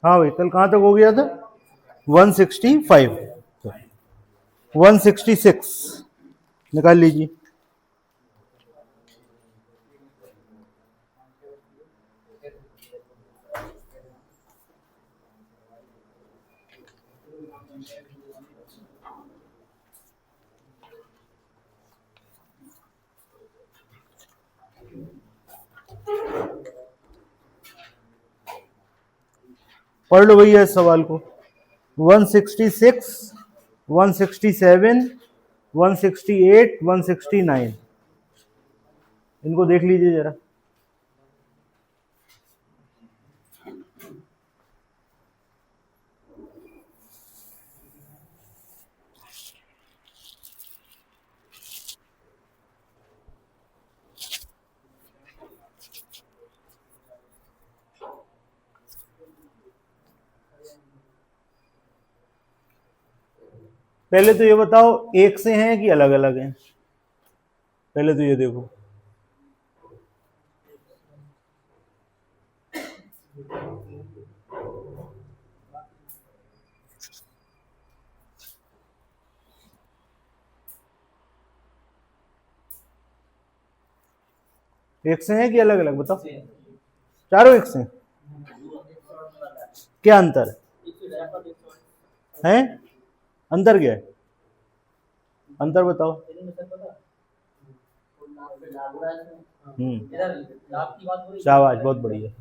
हाँ भाई, कल कहाँ तक हो गया था? 165, 166 निकाल लीजिए। पढ़ लो भैया इस सवाल को। 166, 167, 168, 169, इनको देख लीजिए जरा। पहले तो ये बताओ एक से हैं कि अलग अलग हैं? पहले तो ये देखो। एक से हैं कि अलग अलग बताओ? चारों एक से हैं। क्या अंतर है? अंतर क्या है? अंतर बताओ। शाबाश, बहुत बढ़िया।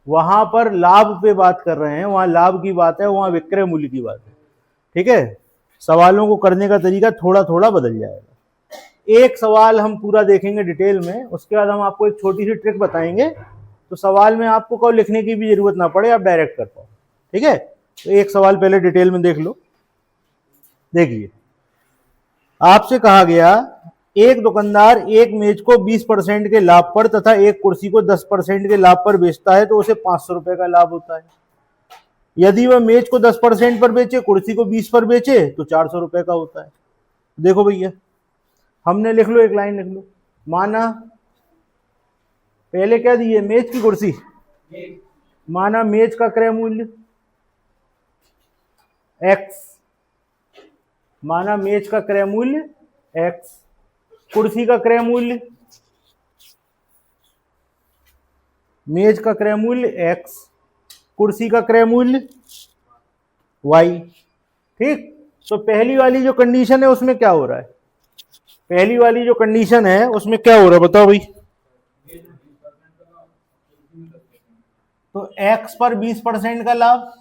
वहां पर लाभ पे बात कर रहे हैं, वहां लाभ की बात है, वहां विक्रय मूल्य की बात है। ठीक है, सवालों को करने का तरीका थोड़ा थोड़ा बदल जाएगा। एक सवाल हम पूरा देखेंगे डिटेल में, उसके बाद हम आपको एक छोटी सी ट्रिक बताएंगे, तो सवाल में आपको कोई लिखने की भी जरूरत ना पड़े, आप डायरेक्ट कर पाओ। ठीक है, तो एक सवाल पहले डिटेल में देख लो। देखिए, आपसे कहा गया एक दुकानदार एक मेज को 20% के लाभ पर तथा एक कुर्सी को 10% के लाभ पर बेचता है तो उसे 500 रुपए का लाभ होता है। यदि वह मेज को 10% पर बेचे, कुर्सी को 20 पर बेचे तो 400 रुपए का होता है। देखो भैया, हमने लिख लो, एक लाइन लिख लो। माना पहले क्या दिए, मेज की कुर्सी। माना मेज का क्रय मूल्य x, माना मेज का क्रय मूल्य x, कुर्सी का क्रय मूल्य, मेज का क्रय मूल्य x, कुर्सी का क्रय मूल्य y। ठीक, तो पहली वाली जो कंडीशन है उसमें क्या हो रहा है? पहली वाली जो कंडीशन है उसमें क्या हो रहा है बताओ भाई? तो x पर 20% का लाभ,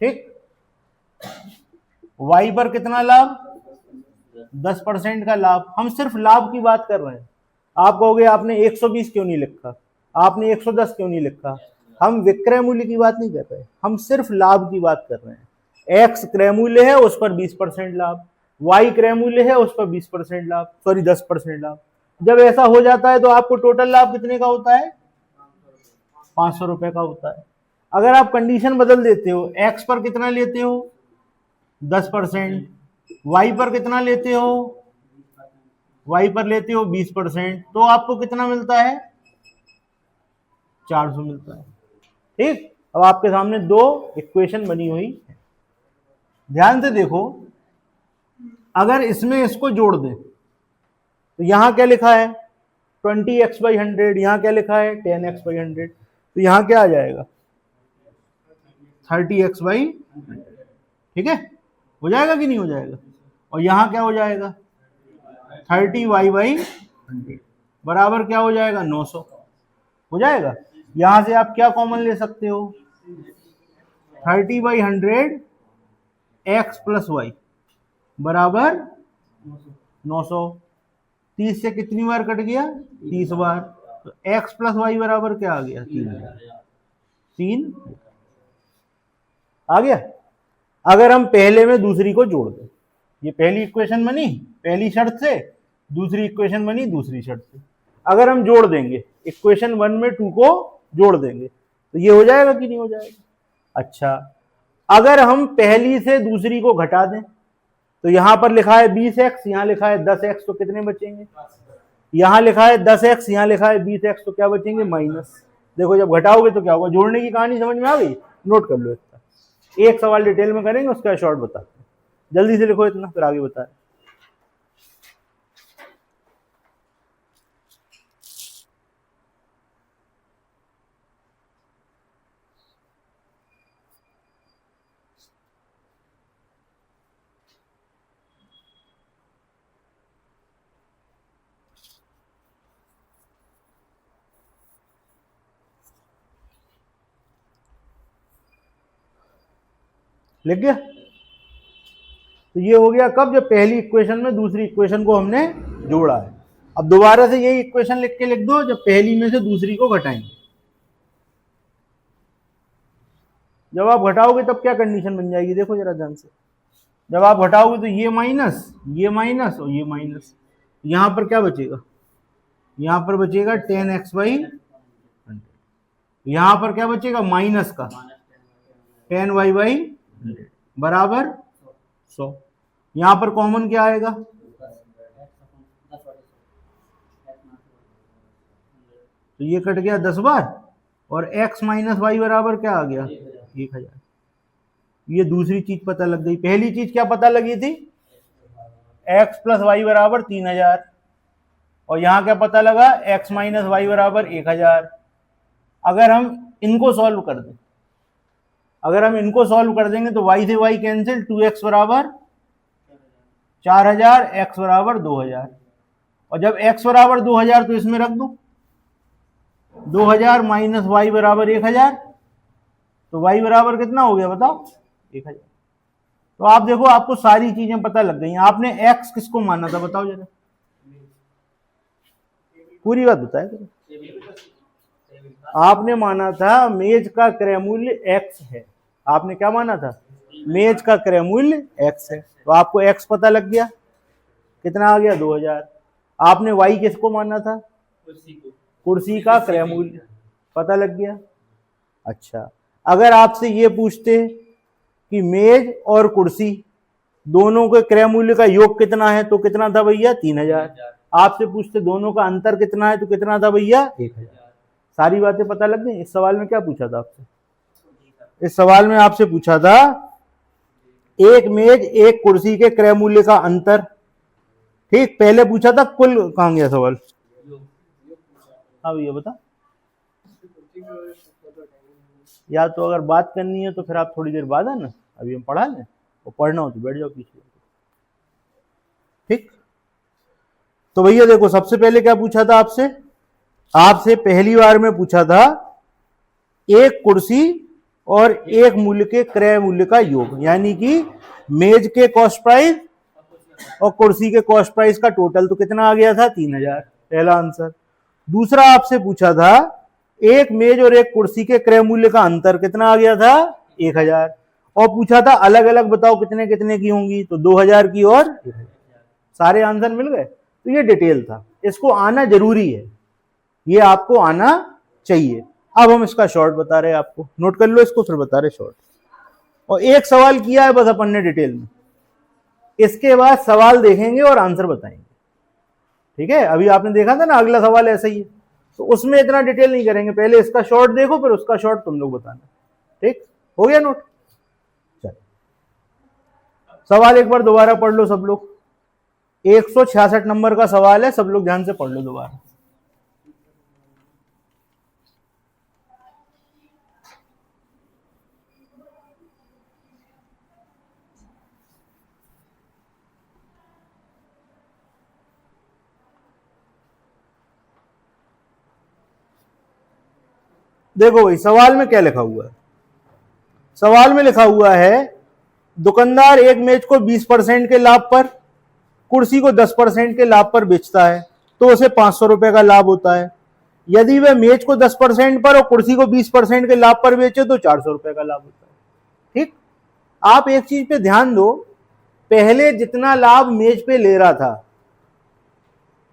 ठीक, y पर कितना लाभ? 10% का लाभ। हम सिर्फ लाभ की बात कर रहे हैं। आप कहोगे आपने 120 क्यों नहीं लिखा, आपने 110 क्यों नहीं लिखा? हम विक्रय मूल्य की बात नहीं कर रहे, हम सिर्फ लाभ की बात कर रहे हैं। x क्रय मूल्य है, उस पर 20% लाभ, y क्रय मूल्य है, उस पर 20% लाभ, सॉरी 10% लाभ। जब ऐसा हो जाता है तो आपको टोटल लाभ कितने का होता है? 500 रुपए का होता है। अगर आप कंडीशन बदल देते हो, x पर कितना लेते हो? 10%, y पर कितना लेते हो? y पर लेते हो 20%, तो आपको कितना मिलता है? 400 मिलता है। ठीक, अब आपके सामने दो इक्वेशन बनी हुई है, ध्यान से देखो। अगर इसमें इसको जोड़ दें तो यहां क्या लिखा है? 20x/100, यहां क्या लिखा है? 10x/100, तो यहां क्या आ जाएगा? 30x/100। ठीक है, हो जाएगा कि नहीं हो जाएगा? और यहां क्या हो जाएगा? 30y/100 बराबर क्या हो जाएगा? 900 हो जाएगा। यहां से आप क्या कॉमन ले सकते हो? 30/100 x प्लस वाई बराबर 900। 30 से कितनी बार कट गया? 30 बार। तो x प्लस वाई बराबर क्या आ गया? 3 आ गया। अगर हम पहले में दूसरी को जोड़ दें, ये पहली इक्वेशन बनी पहली शर्त से, दूसरी इक्वेशन बनी दूसरी शर्त से। अगर हम जोड़ देंगे इक्वेशन 1 में 2 को जोड़ देंगे तो ये हो जाएगा कि नहीं हो जाएगा? अच्छा, अगर हम पहली से दूसरी को घटा दें तो यहां पर लिखा है 20x, यहां लिखा है 10x, तो कितने बचेंगे? यहां लिखा है 10x, यहां लिखा है 20x, तो क्या बचेंगे? माइनस। देखो जब घटाओगे तो क्या होगा, जोड़ने की कहानी समझ में आ गई, नोट कर लो इसका। एक सवाल डिटेल में करेंगे, उसका शॉर्ट बताते हैं, जल्दी से लिखो इतना, फिर आगे बताएं। लिख गया? तो ये हो गया कब, जब पहली इक्वेशन में दूसरी इक्वेशन को हमने जोड़ा है। अब दोबारा से यही इक्वेशन लिख के लिख दो, जब पहली में से दूसरी को घटाएंगे। जब आप घटाओगे तब क्या कंडीशन बन जाएगी, देखो जरा ध्यान से। जब आप घटाओगे तो ये माइनस और ये माइनस, यहां पर क्या बचेगा, यहां पर बचेगा 10x/100, यहां पर क्या बचेगा माइनस का 10y/100 बराबर 100। यहां पर कॉमन क्या आएगा, तो ये कट गया 10 बार, और x माइनस वाई बराबर क्या आ गया 1000। ये दूसरी चीज पता लग गई। पहली चीज क्या पता लगी थी, x प्लस वाई बराबर 3000, और यहां क्या पता लगा, x माइनस वाई बराबर 1000। अगर हम इनको सॉल्व कर दें, तो y से y कैंसिल, 2x बराबर 4000, x बराबर 2000, और जब x बराबर 2000 तो इसमें रख दो 2000 माइनस वाई बराबर 1000, तो y बराबर कितना हो गया बताओ 1000। तो आप देखो आपको सारी चीजें पता लग गई। आपने x किसको माना था बताओ जरा, पूरी बात बताए। आपने माना था मेज का क्रय मूल्य x है। आपने क्या माना था, मेज का क्रय मूल्य x है, तो आपको x पता लग गया, कितना आ गया 2000। आपने y किसको माना था, कुर्सी का क्रय मूल्य, पता लग गया। अच्छा, अगर आपसे ये पूछते कि मेज और कुर्सी दोनों के क्रय मूल्य का योग कितना है, तो कितना था भैया 3000। आपसे पूछते दोनों का अंतर कितना है, तो कितना था भैया 1000। सारी बातें पता लग गई। इस सवाल में क्या पूछा था आपसे, इस सवाल में आपसे पूछा था एक मेज एक कुर्सी के क्रय मूल्य का अंतर। ठीक, पहले पूछा था कुल, कहां गया सवाल, हाँ भैया बता। या तो अगर बात करनी है तो फिर आप थोड़ी देर बाद आना, अभी हम पढ़ा लें, और पढ़ना हो तो बैठ जाओ पीछे। ठीक, तो भैया देखो सबसे पहले क्या पूछा था आपसे, आपसे पहली बार में पूछा था एक कुर्सी और एक मूल्य के क्रय मूल्य का योग, यानी कि मेज के कॉस्ट प्राइस और कुर्सी के कॉस्ट प्राइस का टोटल, तो कितना आ गया था 3000, पहला आंसर। दूसरा आपसे पूछा था एक मेज और एक कुर्सी के क्रय मूल्य का अंतर, कितना आ गया था 1000, और पूछा था अलग अलग बताओ कितने कितने की होंगी, तो 2000 की और 1000। सारे आंसर मिल गए। तो ये डिटेल था, इसको आना जरूरी है, ये आपको आना चाहिए। अब हम इसका शॉर्ट बता रहे हैं आपको, नोट कर लो इसको, फिर बता रहे शॉर्ट। और एक सवाल किया है बस अपन ने डिटेल में, इसके बाद सवाल देखेंगे और आंसर बताएंगे। ठीक है, अभी आपने देखा था ना अगला सवाल ऐसा ही है, तो उसमें इतना डिटेल नहीं करेंगे, पहले इसका शॉर्ट देखो फिर उसका शॉर्ट तुम लोग बताना। ठीक हो गया नोट, चलो सवाल एक बार दोबारा पढ़ लो सब लोग। 166 नंबर का सवाल है, सब लोग ध्यान से पढ़ लो दोबारा। देखो भाई सवाल में क्या लिखा हुआ है, सवाल में लिखा हुआ है दुकानदार एक मेज को 20% के लाभ पर, कुर्सी को 10% के लाभ पर बेचता है, तो उसे 500 रुपए का लाभ होता है। यदि वह मेज को 10% पर और कुर्सी को 20% के लाभ पर बेचे तो 400 रुपए का लाभ होता है। ठीक, आप एक चीज पे ध्यान दो, पहले जितना लाभ मेज पे ले रहा था,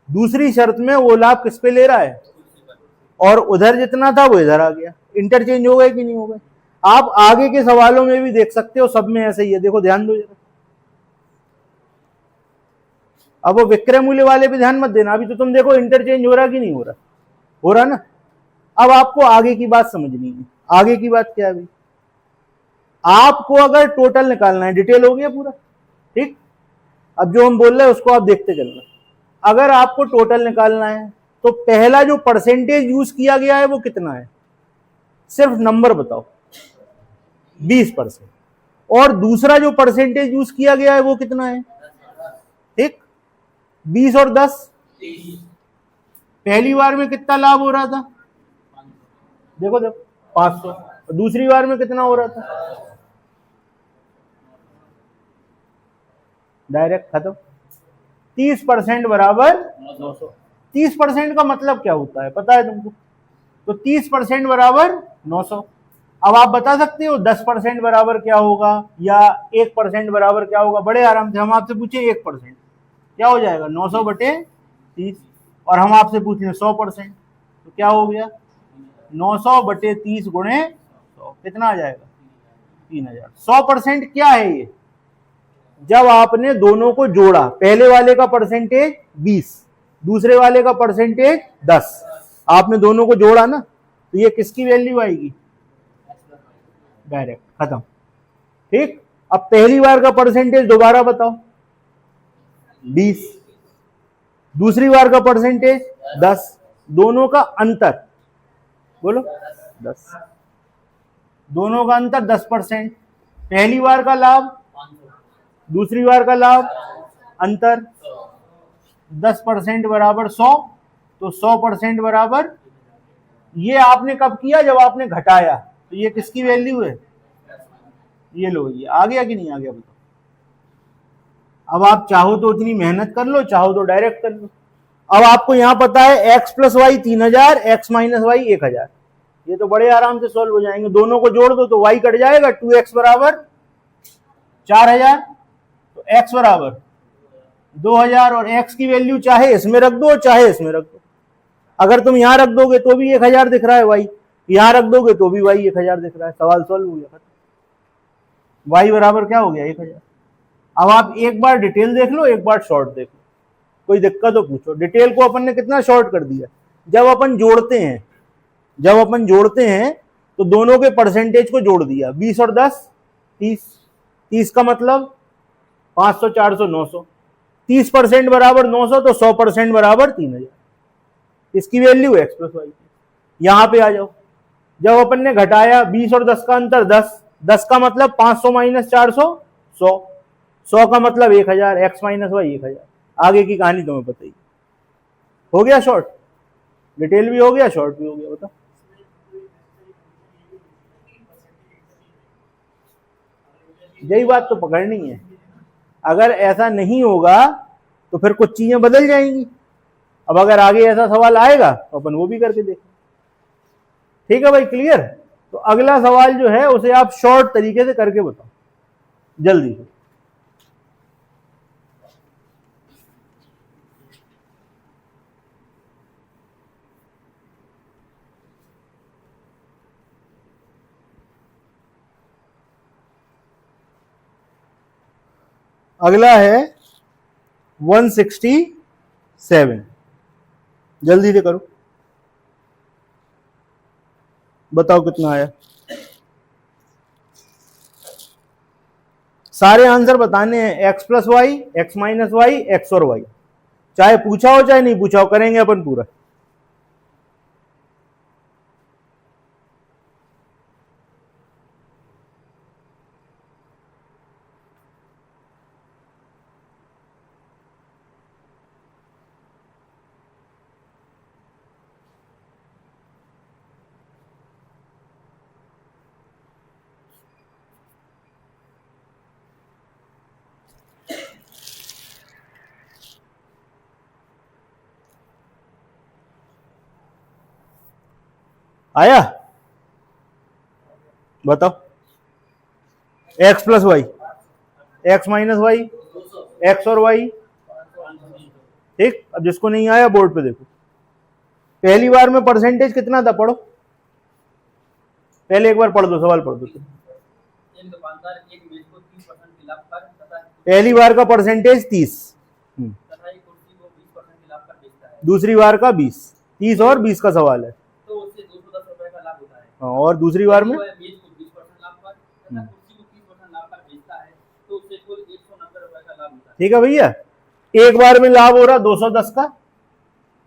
दूसरी शर्त में वो लाभ किस पे ले रहा है, और उधर जितना था वो इधर आ गया, इंटरचेंज हो गए कि नहीं हो गए। आप आगे के सवालों में भी देख सकते हो, सब में ऐसे ही है, देखो ध्यान दो जरा। अब वो विक्रय मूल्य वाले भी ध्यान मत देना, अभी तो तुम देखो इंटरचेंज हो रहा कि नहीं हो रहा, हो रहा ना। अब आपको आगे की बात समझनी है। आगे की बात क्या है भाई, आपको अगर टोटल निकालना है, डिटेल हो गया पूरा, ठीक। अब जो हम बोल रहे हैं उसको आप देखते चलना। अगर आपको टोटल निकालना है तो पहला जो परसेंटेज यूज किया गया है वो कितना है, सिर्फ नंबर बताओ, 20%। और दूसरा जो परसेंटेज यूज किया गया है वो कितना है, ठीक, 20 और 10। पहली बार में कितना लाभ हो रहा था, देखो देखो 500। दूसरी बार में कितना हो रहा था, डायरेक्ट खत्म। 30% बराबर 900। 30% का मतलब क्या होता है पता है तुमको, तो 30% बराबर 900। अब आप बता सकते हो 10% बराबर क्या होगा या 1% बराबर क्या होगा, बड़े आराम से। हम आपसे पूछें 1% क्या हो जाएगा, 900 बटे 30। और हम आपसे पूछ लें 100% तो क्या हो गया, 900 बटे 30 गुणे 100, कितना आ जाएगा, 3000। 100% क्या है ये, जब आपने दोनों को जोड़ा, पहले वाले का परसेंटेज 20, दूसरे वाले का परसेंटेज 10, आपने दोनों को जोड़ा ना, तो ये किसकी वैल्यू आएगी, डायरेक्ट खत्म, ठीक। अब पहली बार का परसेंटेज दोबारा बताओ, 20, दूसरी बार का परसेंटेज 10, दोनों का अंतर बोलो 10, दोनों का अंतर 10%। पहली बार का लाभ, दूसरी बार का लाभ, अंतर 10% बराबर 100, तो 100% बराबर, ये आपने कब किया, जब आपने घटाया, तो ये किसकी वैल्यू है, ये लो, ये आ गया कि नहीं आ गया बताओ। अब आप चाहो तो इतनी मेहनत कर लो, चाहो तो डायरेक्ट कर लो। अब आपको यहां पता है x plus y 3000, x minus y 1000, ये तो बड़े आराम से सॉल्व हो जाएंगे। दोनों को जोड़ दो तो y कट जाएगा, 2x बराबर 4000, तो x बराबर 2000, और x की वैल्यू चाहे इसमें रख दो चाहे इसमें रख दो। अगर तुम यहां रख दोगे तो भी 1000 दिख रहा है y, यहां रख दोगे तो भी y 1000 दिख रहा है, सवाल सॉल्व हो गया, y बराबर क्या हो गया, 1000। अब आप एक बार डिटेल देख लो, एक बार शॉर्ट देख लो, कोई दिक्कत हो पूछो। डिटेल को अपन ने कितना शॉर्ट कर दिया, जब अपन जोड़ते हैं तो दोनों के परसेंटेज को जोड़ दिया, 20 और 10 30, 30 का मतलब 500 400 900, 30% बराबर 900, तो 100% बराबर 3000, इसकी वैल्यू x प्लस वाई। यहां पे आ जाओ, जब अपन ने घटाया 20 और 10 का अंतर 10, 10 का मतलब 500 माइनस 400 100, 100 का मतलब 1000, x माइनस वाई 1000। आगे की कहानी तुम्हें पता ही, हो गया शॉर्ट, डिटेल भी हो गया, शॉर्ट भी हो गया, बता। यही बात तो पकड़नी है, अगर ऐसा नहीं होगा तो फिर कुछ चीजें बदल जाएंगी। अब अगर आगे ऐसा सवाल आएगा तो अपन वो भी करके देखें, ठीक है भाई, क्लियर। तो अगला सवाल जो है उसे आप शॉर्ट तरीके से करके बताओ जल्दी से। अगला है 167, जल्दी से करो, बताओ कितना आया। सारे आंसर बताने हैं, x plus y, x minus y, x और वाई, चाहे पूछा हो चाहे नहीं पूछा हो, करेंगे अपन पूरा। आया, बताओ। x plus y, x minus y, x और वाई, ठीक। अब जिसको नहीं आया बोर्ड पे देखो, पहली बार में परसेंटेज कितना था, पढ़ो पहले, एक बार पढ़ दो, सवाल पढ़ दो। पहली बार का परसेंटेज 30, दूसरी बार का 20, 30 और 20 का सवाल है, और दूसरी बार में मेज को 20% लाभ पर तथा कुर्सी को 30% लाभ पर बेचता है तो उससे कुल 190 रुपए का लाभ होता है। ठीक है भैया, एक बार में लाभ हो रहा 210 का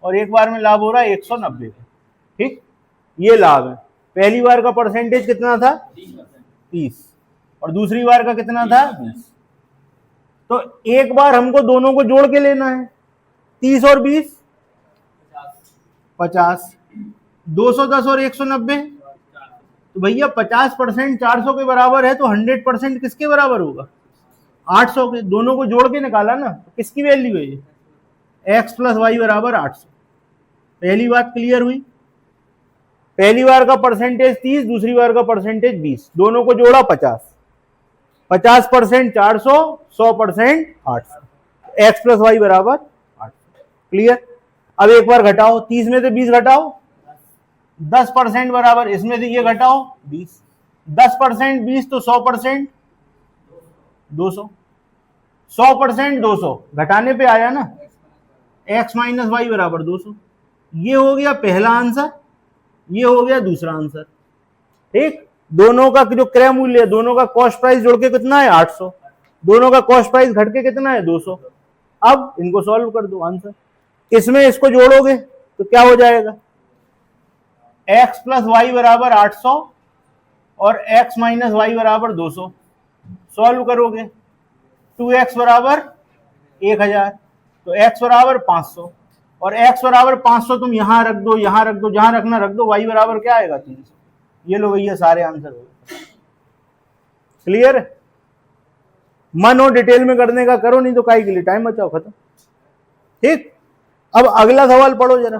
और एक बार में लाभ हो रहा है 190 का। ठीक, ये लाभ है। पहली बार का परसेंटेज कितना था? 30 और दूसरी बार का कितना था? 20। तो एक बार हमको दोनों को जोड़ के लेना है, 30 और 20 50, 210 और 190, तो भैया 50% 400 के बराबर है, तो 100% किसके बराबर होगा? 800 के। दोनों को जोड़ के निकाला ना, तो किसकी वैल्यू है ये? x प्लस वाई बराबर 800। पहली बात क्लियर हुई? पहली बार का परसेंटेज 30, दूसरी बार का परसेंटेज 20, दोनों को जोड़ा 50, 50% 400, 100% 800, x प्लस वाई बराबर 800। क्लियर? अब एक बार घटाओ, 30 में से 20 घटाओ, 10% बराबर इसमें से ये घटाओ 20, 10% 20 तो 100% 200, 100% 200 घटाने पे आया ना, x माइनस वाई बराबर 200। ये हो गया पहला आंसर, ये हो गया दूसरा आंसर। ठीक, दोनों का जो क्रय मूल्य है, दोनों का कॉस्ट प्राइस जोड़ के कितना है? 800, दोनों का कॉस्ट प्राइस घट के कितना है? 200। अब इनको सॉल्व कर दो आंसर। इसमें इसको जोड़ोगे तो क्या हो जाएगा? x प्लस वाई बराबर 800 और x माइनस वाई बराबर 200। सॉल्व करोगे 2x बराबर 1000, तो x बराबर 500 और x बराबर 500 तुम यहां रख दो, यहां रख दो, जहां रखना रख दो। y बराबर क्या आएगा? 300। ये लो भैया सारे आंसर हो गए। क्लियर? मन हो डिटेल में करने का करो, नहीं तो काई के लिए टाइम बचाओ, खत्म। ठीक, अब अगला सवाल पढ़ो जरा।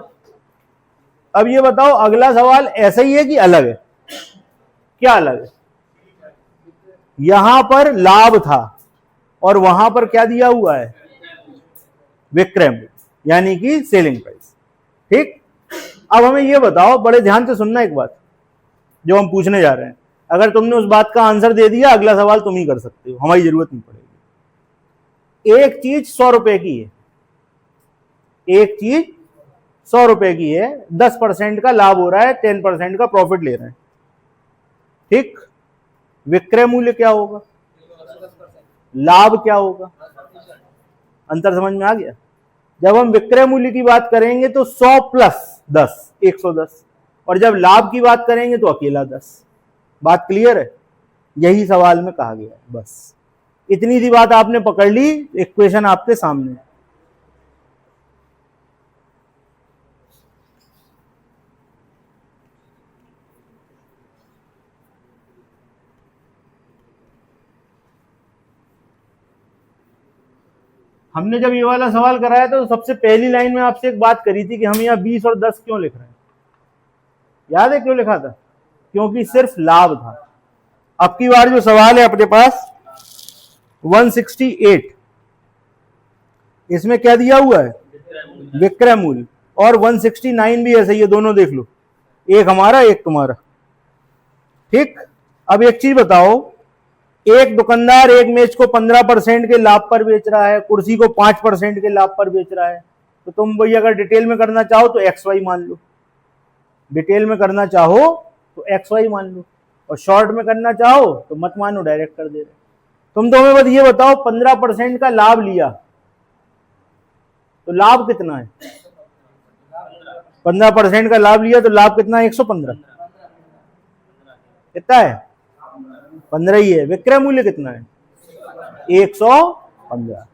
अब ये बताओ, अगला सवाल ऐसा ही है कि अलग है? क्या अलग है? यहां पर लाभ था और वहां पर क्या दिया हुआ है? विक्रय मूल्य, यानी कि सेलिंग प्राइस। ठीक, अब हमें ये बताओ, बड़े ध्यान से सुनना एक बात जो हम पूछने जा रहे हैं। अगर तुमने उस बात का आंसर दे दिया, अगला सवाल तुम ही कर सकते हो, हमारी जरूरत नहीं पड़ेगी। एक चीज 100 रुपए की है, एक चीज 100 रुपए की है, 10% का लाभ हो रहा है, 10% का प्रॉफिट ले रहे हैं। ठीक, विक्रय मूल्य क्या होगा? लाभ क्या होगा? अंतर समझ में आ गया? जब हम विक्रय मूल्य की बात करेंगे तो 100 प्लस 10 110, और जब लाभ की बात करेंगे तो अकेला 10। बात क्लियर है? यही सवाल में कहा गया है। बस इतनी सी बात आपने पकड़ ली, इक्वेशन आपके सामने। हमने जब ये वाला सवाल कराया था तो सबसे पहली लाइन में आपसे एक बात करी थी कि हम यहाँ 20 और 10 क्यों लिख रहे हैं? याद है क्यों लिखा था? क्योंकि सिर्फ लाभ था। अब की बार जो सवाल है अपने पास 168, इसमें क्या दिया हुआ है? विक्रय मूल्य। और 169 भी ऐसे ही है, दोनों देख लो, एक हमारा एक तुम्हारा। ठीक, अब एक चीज बताओ, एक दुकानदार एक मेज को 15% के लाभ पर बेच रहा है, कुर्सी को 5% के लाभ पर बेच रहा है, तो तुम भाई अगर डिटेल में करना चाहो तो XY मान लो, डिटेल में करना चाहो तो XY मान लो, और शॉर्ट में करना चाहो तो मत मानो, डायरेक्ट कर दे रहे। तुम तो हमें बस ये बताओ, 15% का लाभ लिया तो लाभ कितना है? 15% का लाभ लिया तो लाभ कितना है? 115। कितना है? 15 ही है। विक्रय मूल्य कितना है? 115।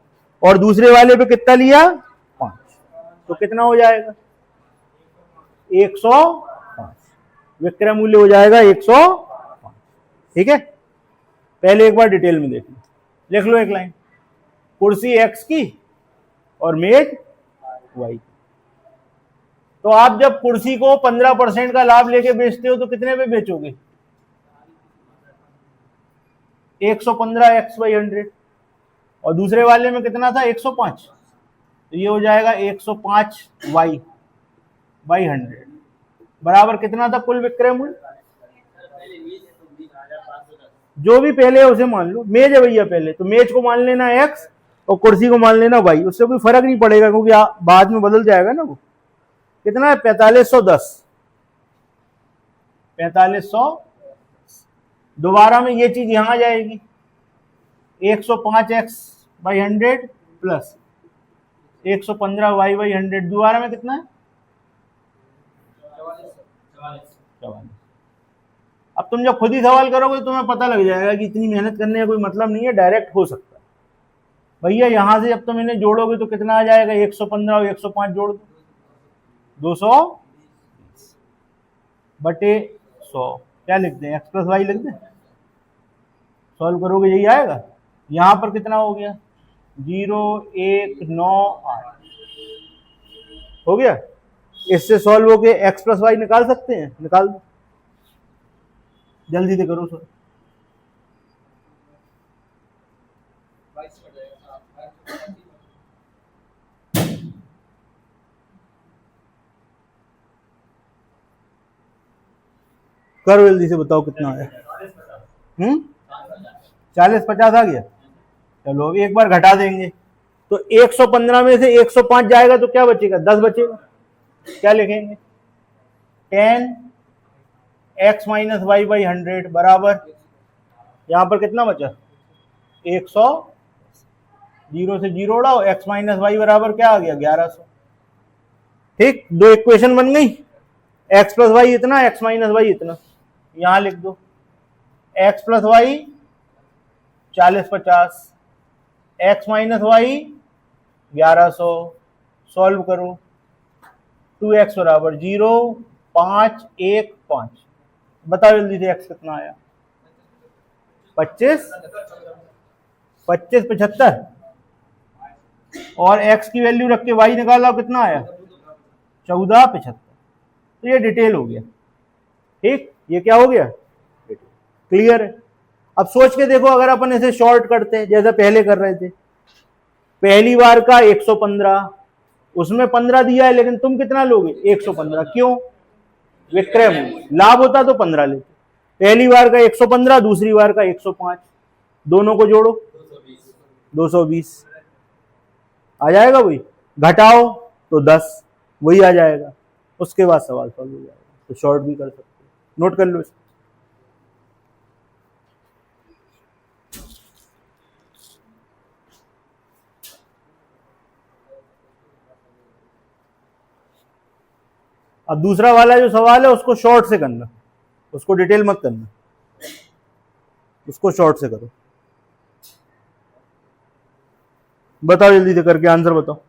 और दूसरे वाले पे कितना लिया? 5, तो कितना हो जाएगा? 105। विक्रय मूल्य हो जाएगा 105। ठीक है, पहले एक बार डिटेल में देख लो, लिख लो एक लाइन, कुर्सी X की और मेज Y। तो आप जब कुर्सी को 15% का लाभ लेके बेचते हो तो कितने पे बेचोगे? 115 X/100। और दूसरे वाले में कितना था? 105, तो ये हो जाएगा 105 Y/100 बराबर कितना था कुल विक्रय मूल्य? जो भी पहले है उसे मान लो। मेज है भैया पहले, तो मेज को मान लेना X और कुर्सी को मान लेना Y, उससे कोई फर्क नहीं पड़ेगा क्योंकि बाद में बदल जाएगा ना वो। कितना है? 4510। 4500। दोबारा में ये चीज यहां जाएगी 105x by 100 plus 115y by 100। दोबारा में कितना है 44। अब तुम जब खुद ही सवाल करोगे तो तुम्हें पता लग जाएगा कि इतनी मेहनत करने का कोई मतलब नहीं है, डायरेक्ट हो सकता है। भैया यहां से जब तुम इन्हें जोड़ोगे तो कितना आ जाएगा, 115 और 105 जोड़ दो 200 बटे 100। क्या लिख दें, x प्लस वाई लिख दें। सॉल्व करोगे यही आएगा। यहां पर कितना हो गया 0198 हो गया। इससे सॉल्व होके x प्लस वाई निकाल सकते हैं, निकाल दो जल्दी से करो सर। करो जल्दी से, बताओ कितना आया। 40-50 आ गया। चलो अभी एक बार घटा देंगे तो 115 में से 105 जाएगा तो क्या बचेगा, 10 बचेगा। क्या लिखेंगे 10x माइनस वाई बाई 100 बराबर, यहां पर कितना बचा 100, 0 से 0 उड़ाओ, x माइनस वाई बराबर क्या आ गया 1100। ठीक, दो इक्वेशन बन गई, x प्लस वाई इतना, x माइनस वाई इतना। यहां लिख दो x plus y 40-50, x minus y 1100। Solve करो 2x बराबर 0, 5, 1, 5। बताओ जल्दी से x कितना आया 25, 25, 75 और x की वैल्यू रख के y निकाला कितना आया 1475। तो ये डिटेल हो गया। ठीक, ये क्या हो गया क्लियर है। अब सोच के देखो, अगर अपन इसे शॉर्ट करते हैं जैसे पहले कर रहे थे, पहली बार का 115, उसमें 15 दिया है लेकिन तुम कितना लोगे 115, क्यों विक्रय मूल्य, लाभ होता तो 15 लेते। पहली बार का 115, दूसरी बार का 105, दोनों को जोड़ो 220 आ जाएगा, वही घटाओ तो 10 वही आ जाएगा। उसके बाद सवाल सॉल्व हो जाएगा। तो शॉर्ट भी कर सकते हो, नोट कर लो इसको। अब दूसरा वाला जो सवाल है उसको शॉर्ट से करना, उसको डिटेल मत करना, उसको शॉर्ट से करो। बताओ जल्दी से करके आंसर बताओ।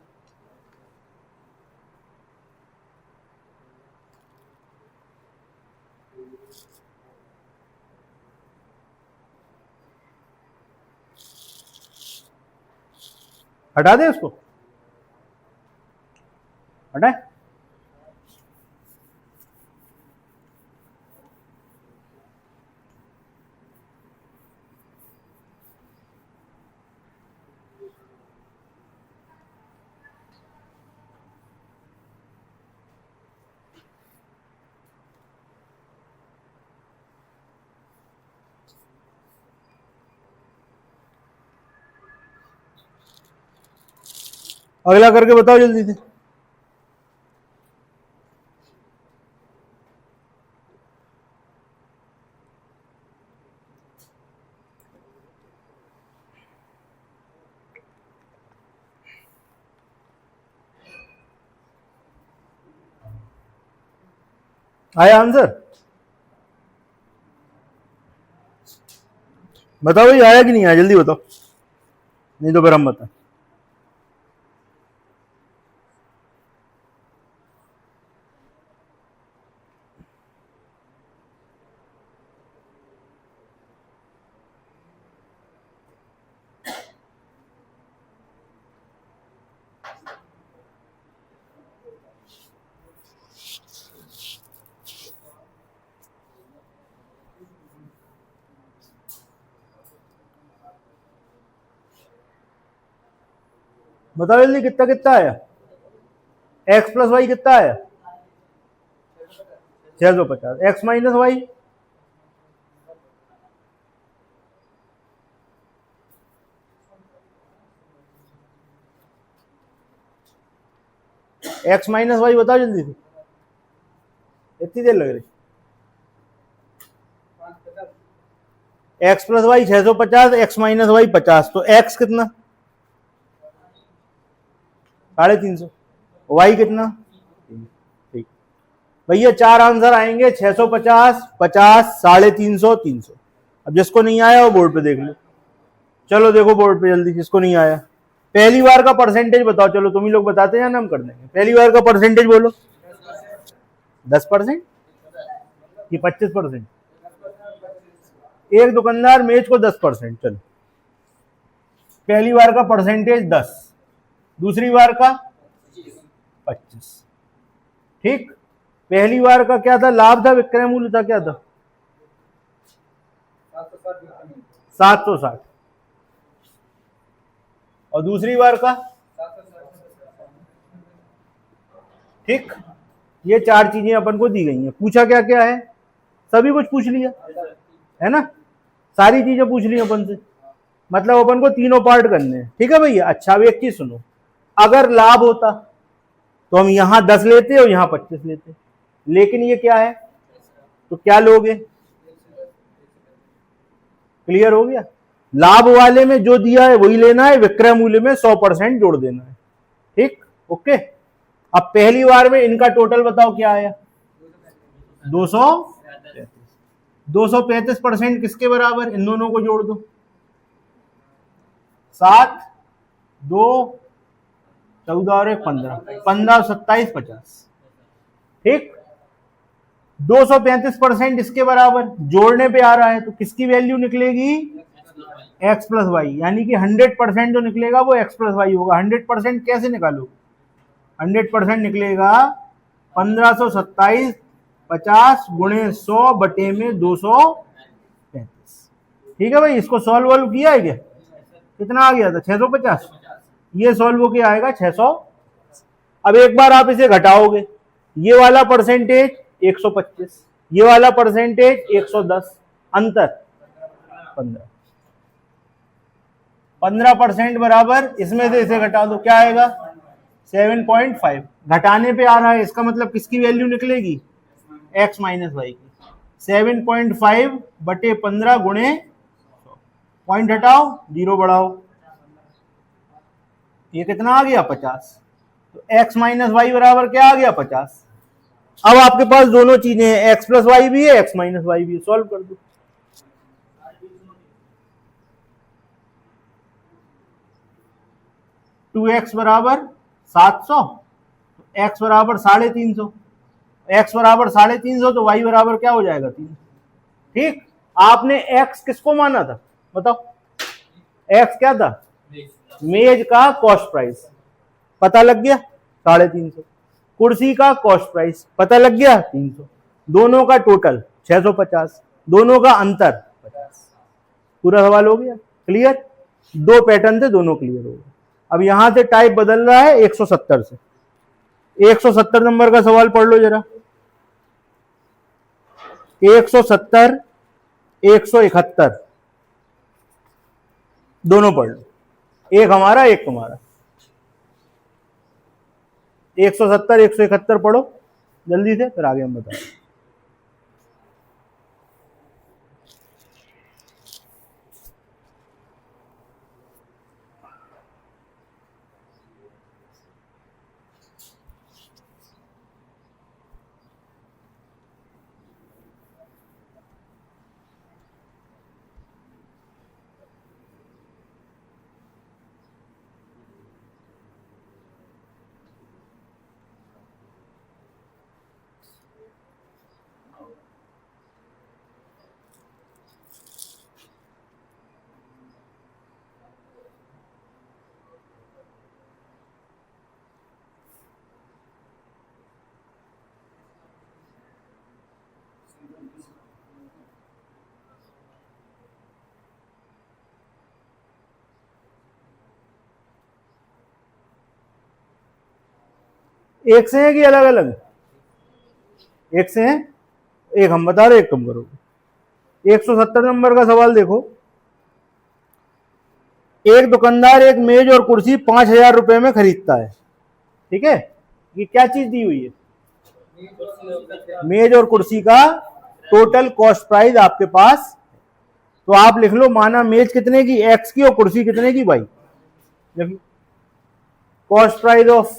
हटा दे उसको, हटाए। अगला करके बताओ जल्दी से। आया आंसर, बताओ ये आया कि नहीं आया, जल्दी बताओ, नहीं तो फिर हम बताएं। बताओ जल्दी कितना कितना आया, x प्लस वाई कितना आया 650, x minus y x minus y बताओ जल्दी से, इतनी देर लग रही। x plus y 650, x minus y 50, तो x कितना 350, y कितना। ठीक भैया, 4 आंसर आएंगे, 650, 50, 350, 300। अब जिसको नहीं आया वो बोर्ड पे देख लो। चलो देखो बोर्ड पे जल्दी, जिसको नहीं आया। पहली बार का परसेंटेज बताओ, चलो तुम ही लोग बताते हैं ना, हम कर देंगे। पहली बार का परसेंटेज बोलो। 10% कि 25%? एक दुकानदार मेज को 10%। चलो पहली बार का परसेंटेज 10, दूसरी बार का 25। ठीक, पहली बार का क्या था, लाभ था, विक्रय मूल्य था, क्या था 760, और दूसरी बार का। ठीक, ये 4 चीजें अपन को दी गई हैं। पूछा क्या क्या है, सभी कुछ पूछ लिया है ना, सारी चीजें पूछ ली अपन से, मतलब अपन को तीनों पार्ट करने हैं। ठीक है भैया। अच्छा, अब एक चीज सुनो, अगर लाभ होता तो हम यहां 10 लेते और यहां 25 लेते, लेकिन ये क्या है, तो क्या लोगे। क्लियर हो गया। लाभ वाले में जो दिया है वही लेना है, विक्रय मूल्य में 100% जोड़ देना है। ठीक, ओके। अब पहली बार में इनका टोटल बताओ क्या आया, 235। 235% किसके बराबर, इन दोनों को जोड़ दो, 7, 2, 14 और 1 15, 15, 27, 50। ठीक, 235% इसके बराबर जोड़ने पे आ रहा है, तो किसकी वैल्यू निकलेगी, x प्लस वाई, यानी कि 100% जो निकलेगा वो x प्लस वाई होगा। 100% कैसे निकालो, 100% निकलेगा 1527 50 गुणे 100 बटे में 235। ठीक है भाई, इसको सॉल्व वॉल्व किया है क्या, कितना आ गया था 650, ये सॉल्व होके आएगा 600। अब एक बार आप इसे घटाओगे, ये वाला परसेंटेज 125, ये वाला परसेंटेज 110, अंतर 15। 15% बराबर, इसमें से इसे घटा दो, क्या आएगा 7.5। घटाने पे आ रहा है, इसका मतलब किसकी वैल्यू निकलेगी, x माइनस वाई की। 7.5 बटे 15 गुणे, पॉइंट हटाओ, 0 बढ़ाओ, ये कितना आ गया 50। तो x माइनस वाई बराबर क्या आ गया 50। अब आपके पास दोनों चीजें हैं, x प्लस वाई भी है, x माइनस वाई भी है, सॉल्व कर दो। टू एक्स बराबर 700, x बराबर 350, x बराबर 350, तो y बराबर क्या हो जाएगा 3। ठीक, आपने x किसको माना था बताओ, x क्या था, मेज का कॉस्ट प्राइस, पता लग गया 350। कुर्सी का कॉस्ट प्राइस पता लग गया 300, दोनों का टोटल 650, दोनों का अंतर 50। पूरा सवाल हो गया क्लियर, 2 पैटर्न थे, दोनों क्लियर हो गए। अब यहां से टाइप बदल रहा है 170 से। 170 नंबर का सवाल पढ़ लो जरा। 170, 171 दोनों पढ़ लो, एक हमारा एक तुम्हारा। 170, 171 पढ़ो जल्दी से, फिर आगे हम बताएं। एक से है कि अलग अलग, एक से है, एक हम बता रहे, एक तुम करोगे। 170 नंबर का सवाल देखो। एक दुकानदार एक मेज और कुर्सी 5000 रुपए में खरीदता है। ठीक है, ये क्या चीज दी हुई है, मेज और कुर्सी का टोटल कॉस्ट प्राइस आपके पास। तो आप लिख लो, माना मेज कितने की, एक्स की, और कुर्सी कितने की भाई, cost price of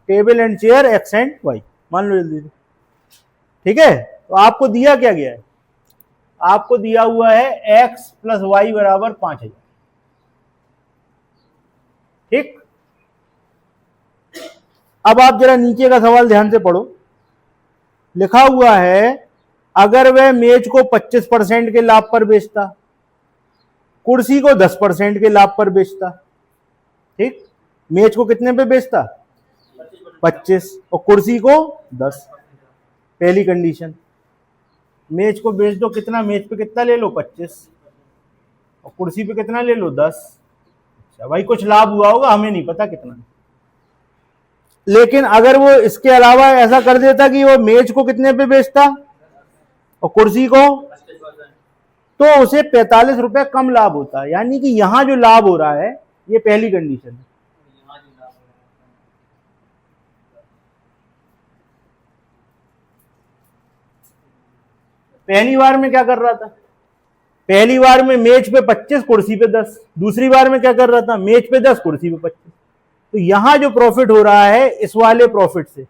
table and chair x and y, मान लो जल्दी से। ठीक है, तो आपको दिया क्या गया है, आपको दिया हुआ है एक्स प्लस वाई बराबर 5000। ठीक, अब आप जरा नीचे का सवाल ध्यान से पढ़ो। लिखा हुआ है अगर वह मेज को 25% के लाभ पर बेचता, कुर्सी को 10% के लाभ पर बेचता। ठीक, मेज को कितने पे बेचता, 25, और कुर्सी को 10। पहली कंडीशन, मेज को बेच दो कितना, मेज पे कितना ले लो 25, और कुर्सी पे कितना ले लो 10। अच्छा भाई, कुछ लाभ हुआ होगा, हमें नहीं पता कितना। लेकिन अगर वो इसके अलावा ऐसा कर देता कि वो मेज को कितने पे बेचता और कुर्सी को, तो उसे 45 रुपए कम लाभ होता है। यानी कि यहां जो लाभ हो रहा है, ये पहली कंडीशन है। पहली बार में क्या कर रहा था, पहली बार में मेज पे 25, कुर्सी पे 10। दूसरी बार में क्या कर रहा था, मेज पे 10, कुर्सी पे 25। तो यहां जो प्रॉफिट हो रहा है इस वाले प्रॉफिट से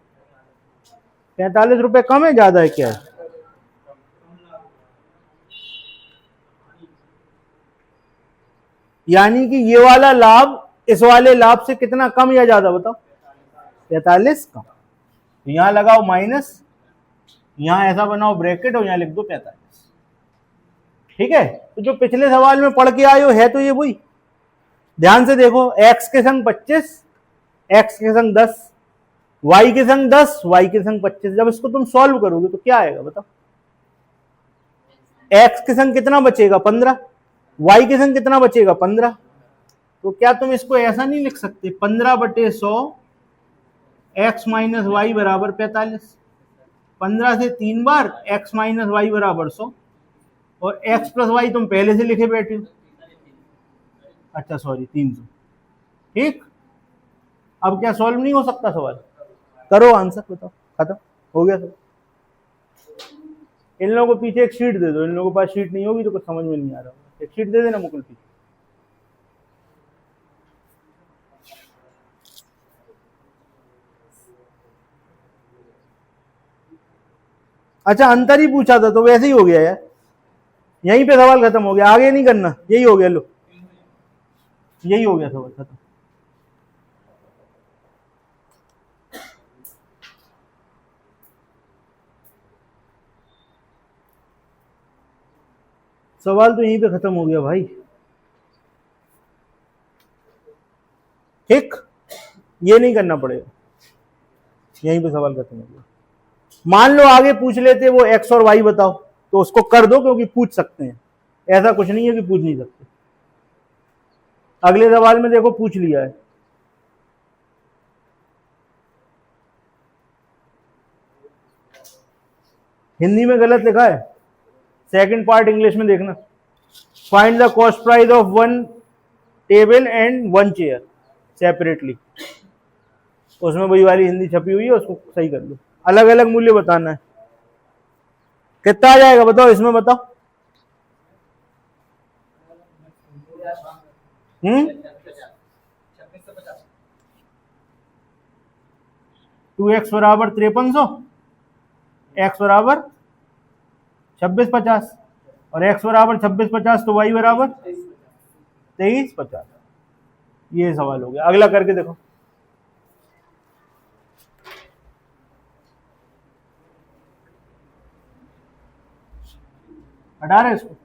45 रुपए कम है, ज्यादा है, क्या है? यानी कि ये वाला लाभ इस वाले लाभ से कितना कम या ज्यादा, बताओ? 45 कम। तो यहां लगाओ माइनस, यहां ऐसा बनाओ ब्रैकेट, और यहां लिख दो 45। ठीक है, तो जो पिछले सवाल में पढ़ के आए हो है तो ये वही। ध्यान से देखो, x के संग 25, x के संग 10, y के संग 10, y के संग 25। जब इसको तुम सॉल्व करोगे तो क्या आएगा बताओ? x के संग कितना बचेगा 15, y के संग कितना बचेगा 15। तो क्या तुम इसको ऐसा नहीं लिख सकते, 15/100 x माइनस वाई बराबर 45। 15 से 3 बार x माइनस वाई बराबर 100, और x प्लस वाई तुम पहले से लिखे बैठे हो। अच्छा सॉरी, 300। ठीक, अब क्या सॉल्व नहीं हो सकता सवाल? करो आंसर, बताओ, खत्म हो गया सब। इन लोगों को पीछे एक शीट दे दो, इन लोगों के पास शीट नहीं होगी तो कुछ समझ में नहीं आ रहा, एक शीट दे देना मुकुल पीछे। अच्छा, अंतर ही पूछा था तो वैसे ही हो गया यार, यहीं पे सवाल खत्म हो गया, आगे नहीं करना, यही हो गया। लो, यही हो गया सवाल खत्म। सवाल तो यहीं पे खत्म हो गया भाई। ठीक, ये नहीं करना पड़ेगा, यहीं पे सवाल खत्म हो गया। मान लो आगे पूछ लेते वो x और y बताओ, तो उसको कर दो, क्योंकि पूछ सकते हैं, ऐसा कुछ नहीं है कि पूछ नहीं सकते। अगले सवाल में देखो पूछ लिया है। हिंदी में गलत लिखा है, सेकंड पार्ट इंग्लिश में देखना। Find the cost price of 1 table and 1 chair separately. उसमें वही वाली हिंदी छपी हुई है, उसको सही कर लो। अलग अलग मूल्य बताना है। कितना आ जाएगा बताओ, इसमें बताओ। 2x बराबर 5300, x बराबर 2650, और x बराबर 2650, तो y बराबर 2350। ये सवाल हो गया। अगला करके देखो। हटा रहे इसको।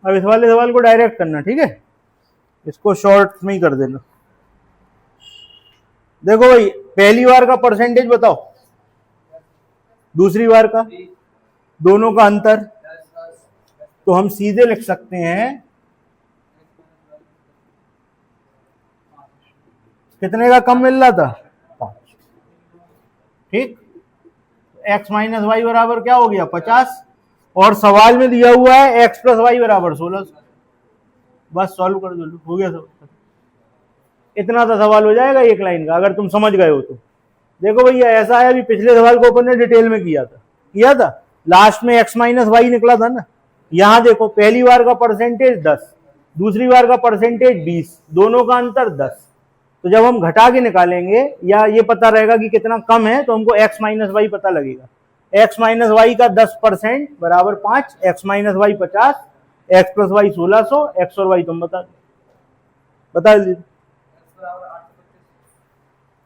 अब इस वाले सवाल को डायरेक्ट करना, ठीक है, इसको शॉर्ट में ही कर देना। देखो भाई, पहली बार का परसेंटेज बताओ, दूसरी बार का, दोनों का अंतर, तो हम सीधे लिख सकते हैं कितने का कम मिल रहा था, 5। ठीक, x माइनस वाई बराबर क्या हो गया, 50, और सवाल में दिया हुआ है x प्लस वाई बराबर 16। बस सॉल्व कर दो, हो गया सब। इतना सा सवाल हो जाएगा एक लाइन का, अगर तुम समझ गए हो तो। देखो भैया, ऐसा है, अभी पिछले सवाल को अपन ने डिटेल में किया था, लास्ट में x माइनस वाई निकला था ना। यहां देखो, पहली बार का परसेंटेज 10, दूसरी बार का परसेंटेज 20, दोनों का अंतर 10। तो जब हम घटा के निकालेंगे या ये पता रहेगा कि कितना कम है, तो हमको x माइनस वाई पता लगेगा। x माइनस वाई का 10% बराबर 5, x minus y 50, x plus y 1600, x और y तुम बता दीजिए,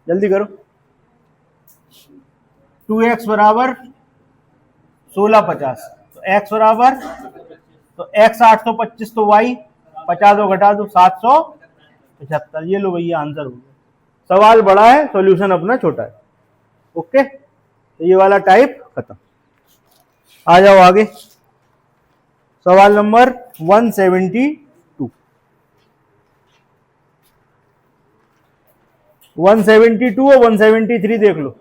जल्दी करो। 2x बराबर 1650, तो x बराबर, तो x 825, तो y 50 और घटा दो 775। ये लो भैया, आंसर हो गया। सवाल बड़ा है, सॉल्यूशन अपना छोटा है। ओके, तो ये वाला टाइप खत्म। आ जाओ आगे, सवाल नंबर 172। 172 और 173 देख लो।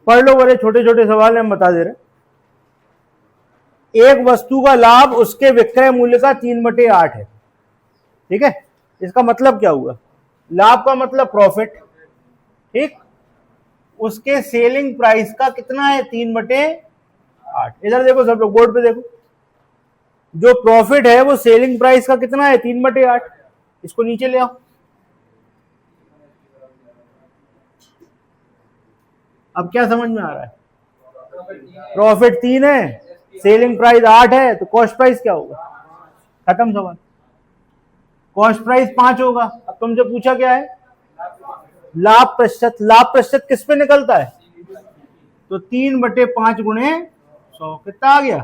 पढ़ लो, बड़े छोटे छोटे सवाल हम बता दे रहे। एक वस्तु का लाभ उसके विक्रय मूल्य का 3/8 है। ठीक है, इसका मतलब क्या हुआ, लाभ का मतलब प्रॉफिट। ठीक, उसके सेलिंग प्राइस का कितना है, 3/8। इधर देखो सब लोग, बोर्ड पे देखो, जो प्रॉफिट है वो सेलिंग प्राइस का कितना है, 3/8। इसको नीचे ले आओ। अब क्या समझ में आ रहा है, प्रॉफिट 3 है, सेलिंग प्राइस 8 है, तो कॉस्ट प्राइस क्या होगा, खत्म सवाल। कॉस्ट प्राइस 5 होगा। अब तुमसे पूछा क्या है, लाभ प्रतिशत। लाभ प्रतिशत किस पे निकलता है, तो 3/5 गुणे 100, कितना आ गया,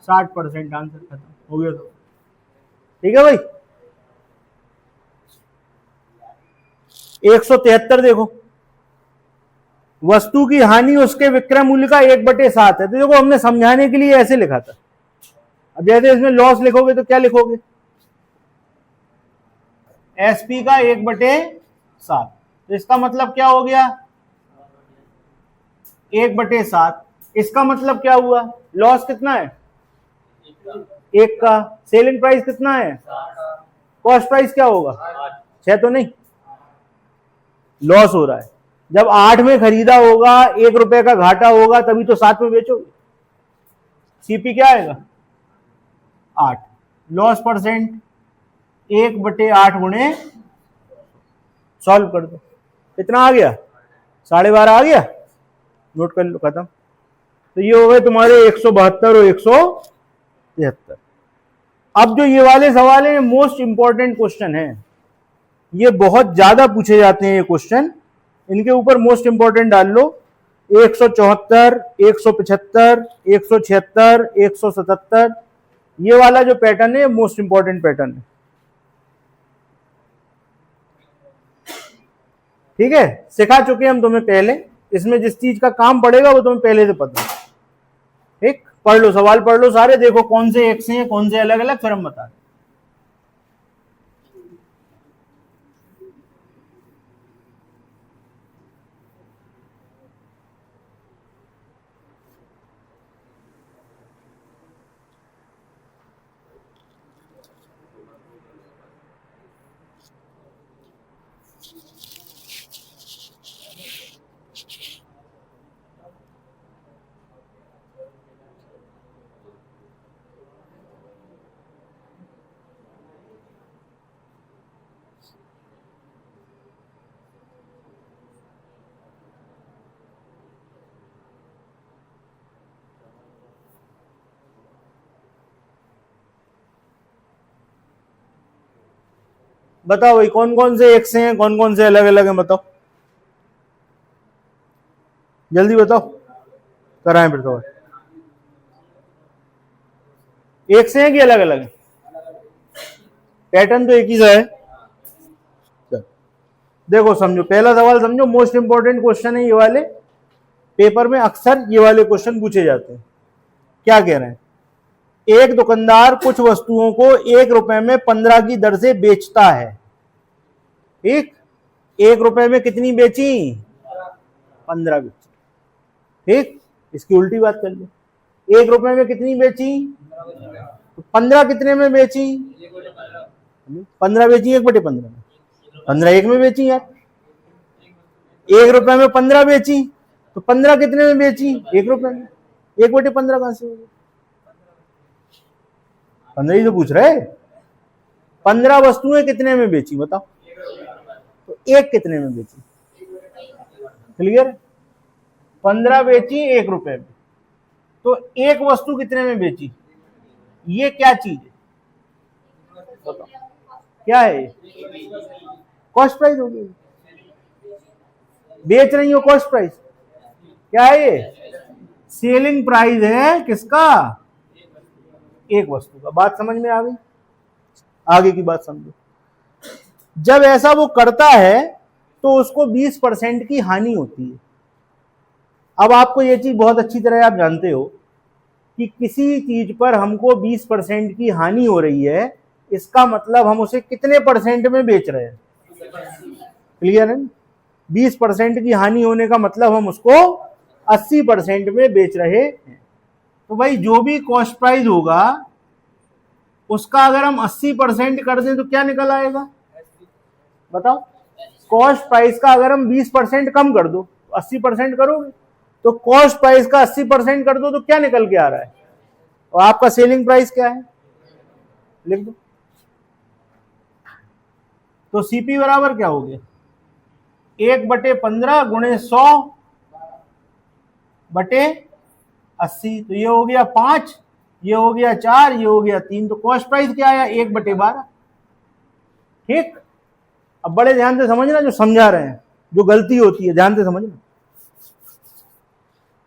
60%। आंसर खत्म हो गया। तो ठीक है भाई। 173 देखो, वस्तु की हानि उसके विक्रय मूल्य का 1/7 है। तो देखो, हमने समझाने के लिए ऐसे लिखा था। अब जैसे इसमें लॉस लिखोगे तो क्या लिखोगे, एसपी का 1/7। तो इसका मतलब क्या हो गया, 1/7। इसका मतलब क्या हुआ, लॉस कितना है, 1 का। सेलिंग प्राइस कितना है, कॉस्ट प्राइस क्या होगा, 6 तो नहीं। लॉस हो रहा है, जब 8 में खरीदा होगा, 1 रुपए का घाटा होगा, तभी तो 7 में बेचोगे। सीपी क्या आएगा, 8। लॉस परसेंट 1/8 गुणे, सॉल्व कर दो, कितना आ गया, 12.5 आ गया। नोट कर लो, खत्म। तो ये हो गए तुम्हारे 172 और 173। अब जो ये वाले सवाल है, मोस्ट इंपॉर्टेंट क्वेश्चन है, ये बहुत ज्यादा पूछे जाते हैं ये क्वेश्चन। इनके ऊपर मोस्ट इंपॉर्टेंट डाल लो, 174, 175, 176, 177। ये वाला जो पैटर्न है, मोस्ट इंपॉर्टेंट पैटर्न है। ठीक है, सिखा चुके हम तुम्हें पहले, इसमें जिस चीज का काम पड़ेगा वो तुम्हें पहले से पता है। ठीक, पढ़ लो, सवाल पढ़ लो सारे, देखो कौन से एक से हैं, कौन से अलग अलग, फिर हम बता दें। बताओ भाई, कौन कौन से एक से हैं, कौन कौन से अलग अलग हैं, बताओ जल्दी बताओ, कराएं फिर तो। एक से हैं कि अलग अलग हैं? पैटर्न तो एक ही सा है। देखो समझो, पहला सवाल समझो, मोस्ट इंपॉर्टेंट क्वेश्चन है ये वाले, पेपर में अक्सर ये वाले क्वेश्चन पूछे जाते हैं। क्या कह रहे हैं, एक दुकानदार कुछ वस्तुओं को 1 रुपए में 15 की दर से बेचता है। ठीक, 1 रुपए में कितनी बेची? 15 बेची। ठीक, इसकी उल्टी बात कर लो, 1 रुपए में कितनी बेची? तो 15 कितने में बेची? 15 बेची 1/15 में, 15 1 में बेची यार। 1 रुपए में 15 बेची तो 15 कितने में बेची? 1 रुपए में। 1/15 कहां से हो गया? 15 ही तो पूछ रहे। 15 वस्तुएं कितने में बेची बताओ, तो 1 कितने में बेची? क्लियर? 15 बेची 1 रुपए में, तो 1 वस्तु कितने में बेची? ये क्या चीज है बताओ, क्या है? कॉस्ट प्राइस होगी, बेच रही हो कॉस्ट प्राइस। क्या है ये? सेलिंग प्राइस है किसका? एक वस्तु का। बात समझ में आ गई? आगे की बात समझो। जब ऐसा वो करता है तो उसको 20% की हानि होती है। अब आपको ये चीज बहुत अच्छी तरह आप जानते हो कि किसी चीज पर हमको 20% की हानि हो रही है, इसका मतलब हम उसे कितने परसेंट में बेच रहे हैं? क्लियर है? 20% की हानि होने का मतलब हम उसको 80% में बेच रहे हैं। तो भाई जो भी कॉस्ट प्राइस होगा उसका अगर हम 80% कर दें तो क्या निकल आएगा बताओ? कॉस्ट प्राइस का अगर हम 20% कम कर दो, 80% करोगे तो कॉस्ट प्राइस का 80% कर दो तो क्या निकल के आ रहा है? और आपका सेलिंग प्राइस क्या है? लिख दो। तो सीपी बराबर क्या हो गया? 1/15 गुणे 100/80। तो ये हो गया 5, ये हो गया 4, ये हो गया 3। तो कॉस्ट प्राइस क्या आया? 1/12। ठीक, अब बड़े ध्यान से समझना जो समझा रहे हैं, जो गलती होती है ध्यान से समझना।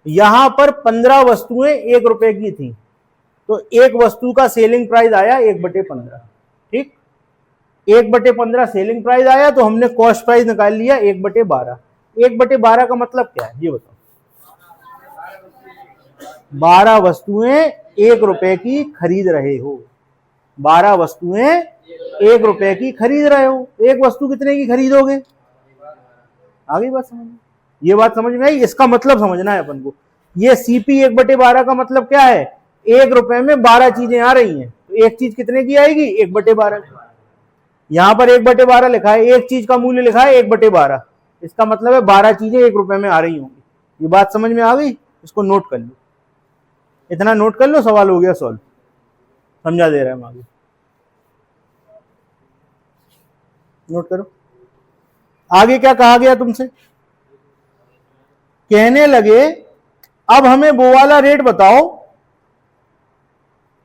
यहां पर 15 वस्तुएं 1 रुपए की थी, तो एक वस्तु का सेलिंग प्राइस आया 1/15। ठीक, 1/15 सेलिंग प्राइस आया तो हमने कॉस्ट प्राइस निकाल लिया 1/12। 1/12 का मतलब क्या है ये बताओ? 12 वस्तुएं 1 रुपए की खरीद रहे हो। 12 वस्तुएं 1 रुपए की खरीद रहे हो, एक वस्तु कितने की खरीदोगे? आगे बात समझ में? ये बात समझ में आई? इसका मतलब समझना है अपन को। ये सीपी 1/12 का मतलब क्या है? 1 रुपए में 12 चीजें आ रही हैं, तो एक चीज कितने की आएगी? 1/12। यहां पर 1/12 लिखा है, एक चीज का मूल्य लिखा है 1/12, इसका मतलब है 12 चीजें 1 रुपए में आ रही होंगी। ये बात समझ में आ गई? इसको नोट कर लो, इतना नोट कर लो, सवाल हो गया सॉल्व। समझा दे रहे हैं हम आगे, नोट करो। आगे क्या कहा गया तुमसे? कहने लगे अब हमें वो वाला रेट बताओ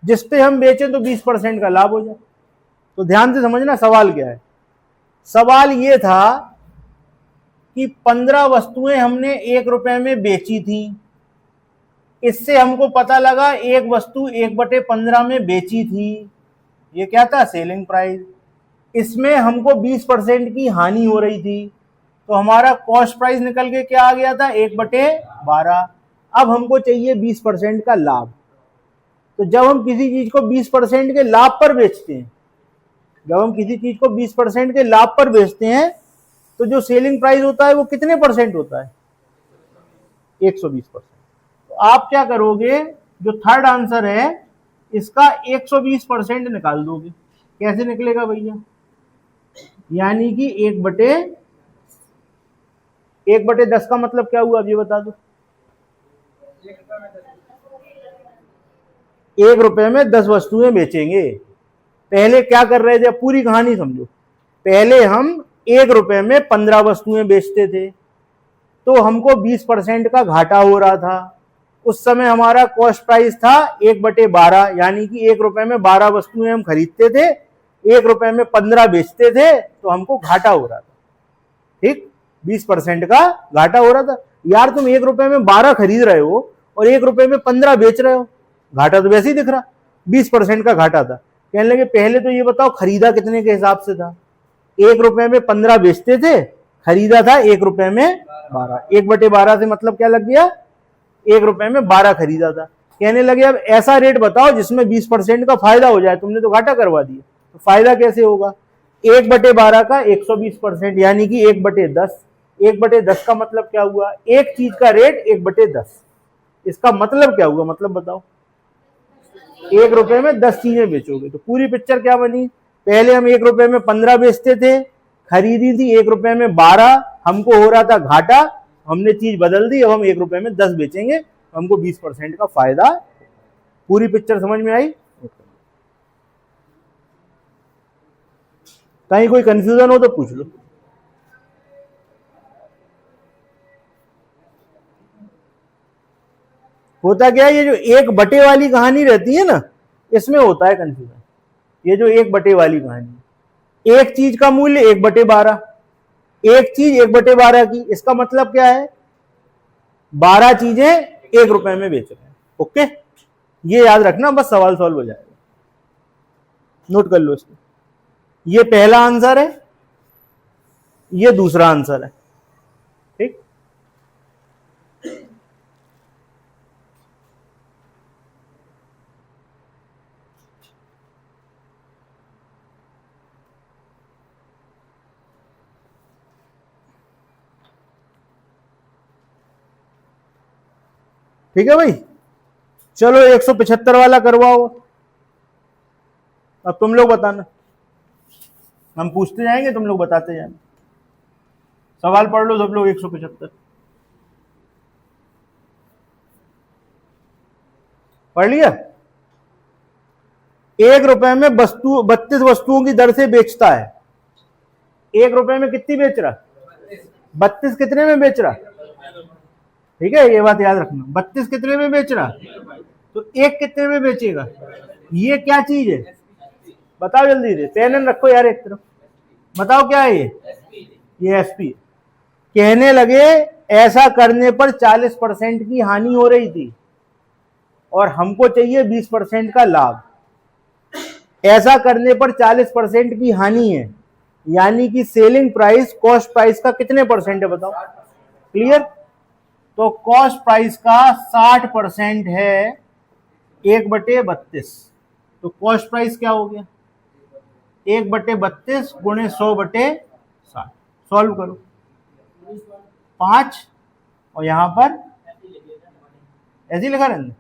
जिस पे हम बेचें तो 20% का लाभ हो जाए। तो ध्यान से समझना सवाल क्या है। सवाल ये था कि 15 वस्तुएं हमने 1 रुपए में बेची थी, इससे हमको पता लगा एक वस्तु 1/15 में बेची थी, ये क्या था? Selling price. इसमें हमको 20% की हानि हो रही थी, तो हमारा कॉस्ट प्राइस निकल के क्या आ गया था? 1/12। अब हमको चाहिए 20% का लाभ। तो जब हम किसी चीज को 20% के लाभ पर बेचते हैं, जब हम किसी चीज को 20% के लाभ पर बेचते हैं तो जो सेलिंग प्राइस होता है वो कितने परसेंट होता है? 120%। तो आप क्या करोगे, जो थर्ड आंसर है इसका 120% निकाल दोगे। कैसे निकलेगा भैया? यानी कि 1/10 का मतलब क्या हुआ अब ये बता दो? 1 रुपए में 10 वस्तुएं बेचेंगे। पहले क्या कर रहे थे, पूरी कहानी समझो। पहले हम 1 रुपए में 15 वस्तुएं बेचते थे, तो हमको 20% का घाटा हो रहा था। उस समय हमारा कॉस्ट प्राइस था 1/12, यानी कि 1 रुपए में 12 वस्तुएं हम खरीदते थे, ₹1 में 15 बेचते थे तो हमको घाटा हो रहा था, ठीक, 20% का घाटा हो रहा था। यार तुम ₹1 में 12 खरीद रहे हो और ₹1 में 15 बेच रहे हो, घाटा तो वैसे ही दिख रहा, 20% का घाटा था। कहने लगे पहले तो ये बताओ खरीदा कितने के हिसाब से था? ₹1 में 15 बेचते थे, खरीदा था ₹1 में 12, 1/12 से मतलब क्या लग गया, ₹1 में 12 खरीदा था। कहने लगे अब ऐसा रेट बताओ जिसमें 20% का फायदा हो जाए, तुमने तो घाटा करवा दिया, तो फायदा कैसे होगा? 1/12 का 120% यानी कि 1/10। 1/10 का मतलब क्या हुआ? एक चीज का रेट 1/10। इसका मतलब क्या हुआ? मतलब बताओ, ₹1 में 10 चीजें बेचोगे तो पूरी पिक्चर क्या बनी? पहले हम ₹1 में 15 बेचते थे, खरीदी थी ₹1 में 12, हमको हो रहा था घाटा, हमने चीज बदल दी, अब हम ₹1 में 10 बेचेंगे, हमको 20% का फायदा। पूरी पिक्चर समझ में आई? कहीं कोई कंफ्यूजन हो तो पूछ लो। होता क्या है, ये जो 1/, वाली कहानी रहती है ना, इसमें होता है कंफ्यूजन। ये जो 1/, वाली कहानी, एक चीज का मूल्य 1/12, एक चीज 1/12 की, इसका मतलब क्या है? 12 चीजें ₹1 में बेच रहे हैं। ओके, ये याद रखना, बस सवाल सॉल्व हो जाएगा। नोट कर लो इसको। ये पहला आंसर है, ये दूसरा आंसर है, ठीक। ठीक है भाई, चलो 175 वाला करवाओ। अब तुम लोग बताना, हम पूछते जाएंगे, तुम लोग बताते जाएंगे। सवाल पढ़ लो सब लोग 175। पढ़ लिया? ₹1 में 32 वस्तुओं की दर से बेचता है। ₹1 में कितनी बेच रहा? 32 कितने में बेच रहा? ठीक है, ये बात याद रखना, 32 कितने में बेच रहा, तो एक कितने में बेचेगा? ये क्या चीज है बताओ जल्दी से, पेन रखो यार एक तरफ, बताओ क्या है ये एसपी। कहने लगे ऐसा करने पर 40% की हानि हो रही थी और हमको चाहिए 20% का लाभ। ऐसा करने पर 40% की हानि है, यानी कि सेलिंग प्राइस कॉस्ट प्राइस का कितने परसेंट है बताओ? क्लियर? तो कॉस्ट प्राइस का 60% है 1/32, तो कॉस्ट प्राइस क्या हो गया? 1/32 गुणे 100/60। सॉल्व करो, 5 और यहां पर ऐसे लिखा रहना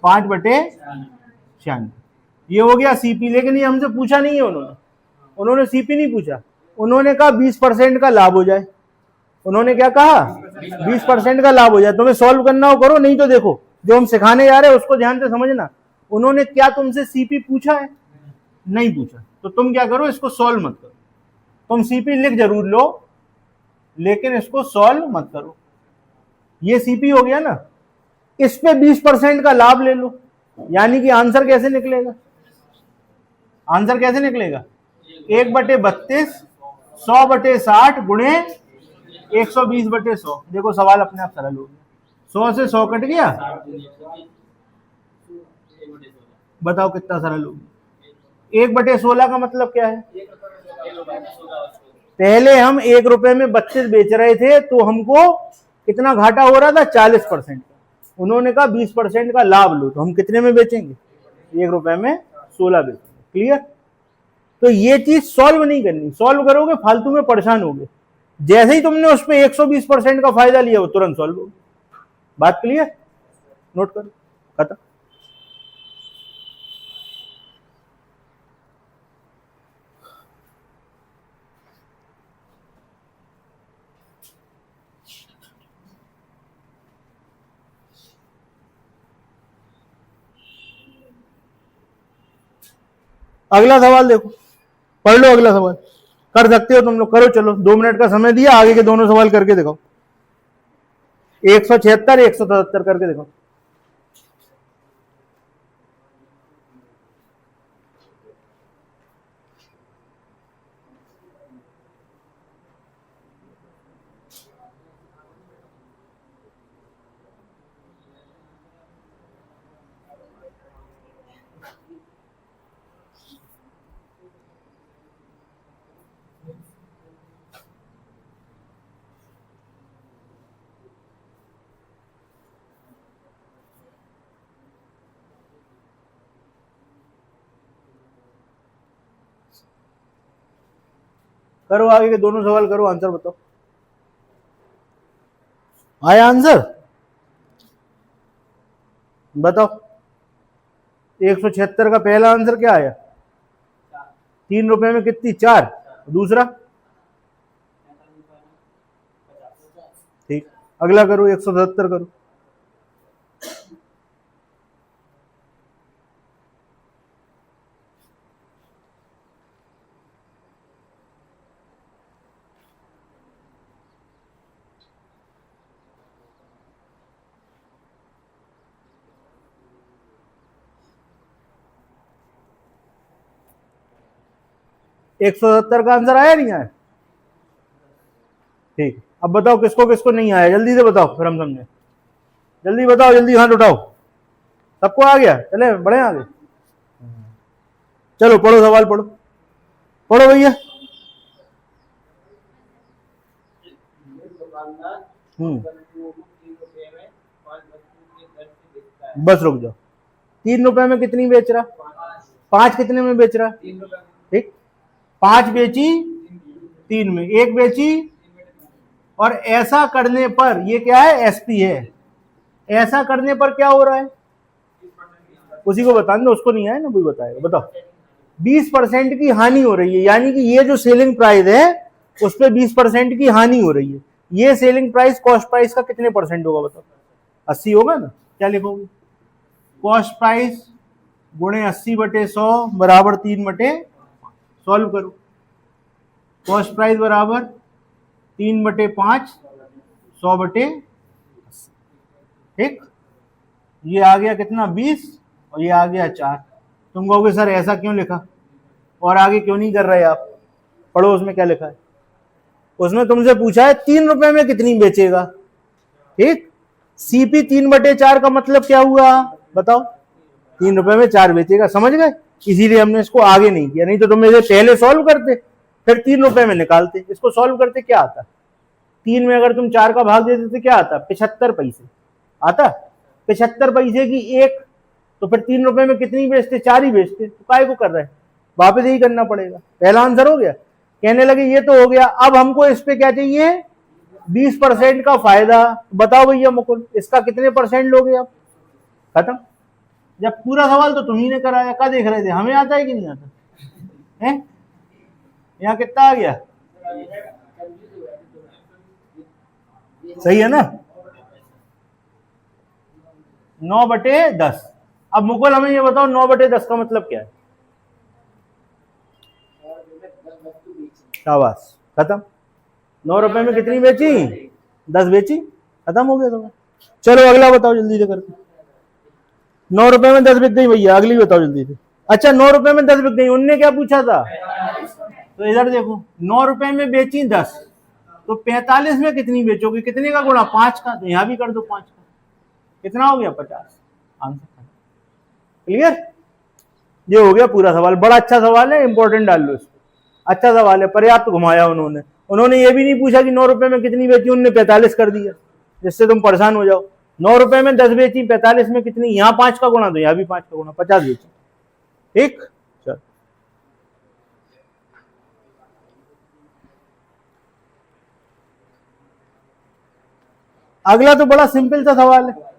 5/96। ये हो गया सीपी, लेकिन ये हमसे पूछा नहीं है उन्होंने सीपी नहीं पूछा, उन्होंने कहा 20% का लाभ हो जाए। उन्होंने क्या कहा? 20% का लाभ हो जाए। तुम्हें सॉल्व करना हो करो, नहीं तो देखो जो हम सिखाने जा रहे हैं उसको ध्यान से समझना। उन्होंने क्या तुमसे सीपी पूछा है? नहीं पूछा, तो तुम क्या करो, इसको सॉल्व मत करो। तुम सीपी लिख जरूर लो लेकिन इसको सॉल्व मत करो। ये सीपी हो गया ना, इस पे 20% का लाभ ले लो, यानी कि आंसर कैसे निकलेगा? आंसर कैसे निकलेगा? 1/32 100/60 गुणे 120/100। देखो सवाल अपने आप सरल हो गया, 100 से 100 कट गया, बताओ कितना सरल हो गया। 1/16 का मतलब क्या है? पहले हम ₹1 में 32 बेच रहे थे तो हमको कितना घाटा हो रहा था? 40%। उन्होंने कहा 20% का लाभ लो, तो हम कितने में बेचेंगे? ₹1 में 16 बेचेंगे। क्लियर? तो ये चीज सॉल्व नहीं करनी, सॉल्व करोगे फालतू में परेशान होगे। जैसे ही तुमने उस पर 120% का फायदा लिया वो तुरंत सॉल्व हो। बात क्लियर? नोट करो, खत्म। अगला सवाल देखो, पढ़ लो अगला सवाल, कर सकते हो तुम लोग, करो। चलो 2 मिनट का समय दिया, आगे के दोनों सवाल करके दिखाओ। 176 177 करके दिखाओ। करो आगे के दोनों सवाल करो, आंसर बताओ। आया आंसर? बताओ। 176 का पहला आंसर क्या आया? 3 रुपए में कितनी? 4। दूसरा? ठीक, अगला करो, 177 करो। एक 177 का आंसर आया नहीं आया? ठीक, अब बताओ किसको किसको नहीं आया, जल्दी से बताओ फिर हम समझे। जल्दी बताओ, जल्दी हाथ उठाओ। सबको आ गया? चले बढ़े आगे। चलो पढ़ो, सवाल पढ़ो, पढ़ो भैया। बस रुक जाओ। 3 रुपए में कितनी बेच रहा? 5 कितने में बेच रहा? ठीक, 5 बेची 3 में, 1 बेची, और ऐसा करने पर ये क्या है? एसपी है। ऐसा करने पर क्या हो रहा है? उसी को बताने दो, उसको नहीं आया ना, कोई बताएगा। बताओ। 20% की हानि हो रही है, यानी कि ये जो सेलिंग प्राइस है उस पर 20% की हानि हो रही है। ये सेलिंग प्राइस कॉस्ट प्राइस का कितने परसेंट होगा बताओ? 80 होगा ना? क्या लिखोगे? कॉस्ट प्राइस गुणे 80/100 बराबर 3/5। सॉल्व करो। कॉस्ट प्राइस बराबर 3/5, 100/80। ठीक, ये आ गया कितना? 20, और ये आ गया 4। तुम कहोगे सर ऐसा क्यों लिखा और आगे क्यों नहीं कर रहे आप? पढ़ो उसमें क्या लिखा है। उसमें तुमसे पूछा है 3 रुपए में कितनी बेचेगा। ठीक, सीपी 3/4 का मतलब क्या हुआ बताओ? 3 रुपए में 4 बेचेगा, समझ गए? इसीलिए हमने इसको आगे नहीं किया, नहीं तो तुम इसे पहले सॉल्व करते फिर 3 रुपए में निकालते। इसको सॉल्व करते क्या आता? 3 में अगर तुम 4 का भाग देते तो क्या आता? 75 पैसे आता। 75 पैसे की एक, तो फिर 3 रुपए में कितनी बेचते? 4 ही बेचते। तो काय को कर रहे हैं? वापस यही करना पड़ेगा। पहला आंसर हो गया। कहने लगे ये तो हो गया, अब हमको इस पे क्या चाहिए? 20% का फायदा। बताओ भैया मुकुल, इसका कितने परसेंट लोगे आप? खत्म। जब पूरा सवाल तो तुम्ही ने कराया, क्या देख रहे थे? हमें आता है कि नहीं आता है? यहाँ कितना आ गया? सही है ना? 9/10। अब मुकुल हमें ये बताओ 9/10 का मतलब क्या है? शाबाश, खत्म। 9 रुपए में कितनी बेची? 10 बेची, खत्म हो गया तो। चलो अगला बताओ जल्दी से करके। 9 रुपए में 10 बिक गई भैया, अगली बताओ जल्दी से। अच्छा 9 रुपए में 10 बिक गई, उनने क्या पूछा था? तो इधर देखो, 9 रुपए में बेची 10, तो 45 में कितनी बेचोगे? कितने का गुणा? 5 का। तो यहां भी कर दो 5 का, कितना हो गया? 50। Answer clear? ये हो गया पूरा सवाल। बड़ा अच्छा सवाल है, इंपॉर्टेंट डाल लो इसको। अच्छा सवाल है, पर्याप्त घुमाया उन्होंने ये भी नहीं पूछा कि 9 रुपए में कितनी बेची, उन्होंने 45 कर दिया, जिससे तुम परेशान हो जाओ। 9 रुपए में 10 बेची, 45 में कितनी? यहाँ 5 का गुणा, तो यहाँ भी 5 का गुणा, 50 बेची। ठीक, चल अगला तो बड़ा सिंपल सा सवाल है।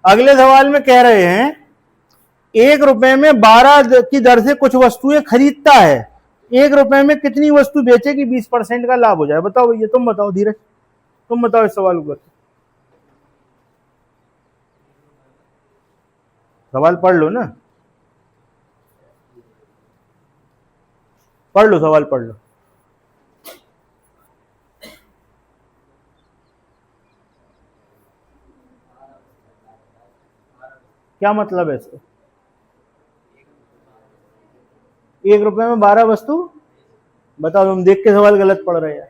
अगले सवाल में कह रहे हैं 1 रुपए में 12 की दर से कुछ वस्तुएं खरीदता है, 1 रुपए में कितनी वस्तु बेचेगी 20% का लाभ हो जाए? बताओ भैया, तुम बताओ धीरज, तुम बताओ इस सवाल को। सवाल पढ़ लो ना, पढ़ लो, सवाल पढ़ लो। क्या मतलब है इसका? 1 रुपए में 12 वस्तु, बताओ। तुम देख के सवाल गलत पढ़ रहे हैं।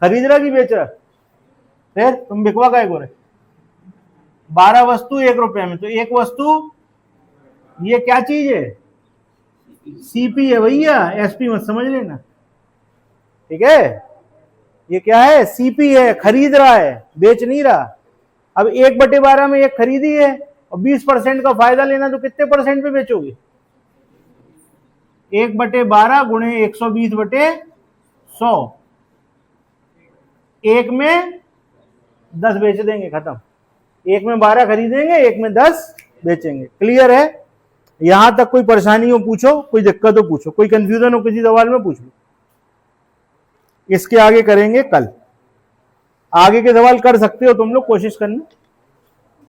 खरीद रहा कि बेच रहा? फिर तुम बिकवा का रहे? 12 वस्तु 1 रुपए में, तो एक वस्तु ये क्या चीज है? सीपी है भैया, एसपी मत समझ लेना। ठीक है, ये क्या है? सीपी है, खरीद रहा है, बेच नहीं रहा। अब 1/12 में एक खरीदी है और 20% का फायदा लेना, तो कितने परसेंट पे बेचोगे? 1/12 गुणे 120/100, एक में 10 बेच देंगे, खत्म। एक में 12 खरीदेंगे, एक में 10 बेचेंगे। क्लियर है? यहां तक कोई परेशानी हो पूछो, कोई दिक्कत हो पूछो, कोई कंफ्यूजन हो किसी सवाल में पूछ लो। इसके आगे करेंगे कल। आगे के सवाल कर सकते हो तुम लोग, कोशिश करना।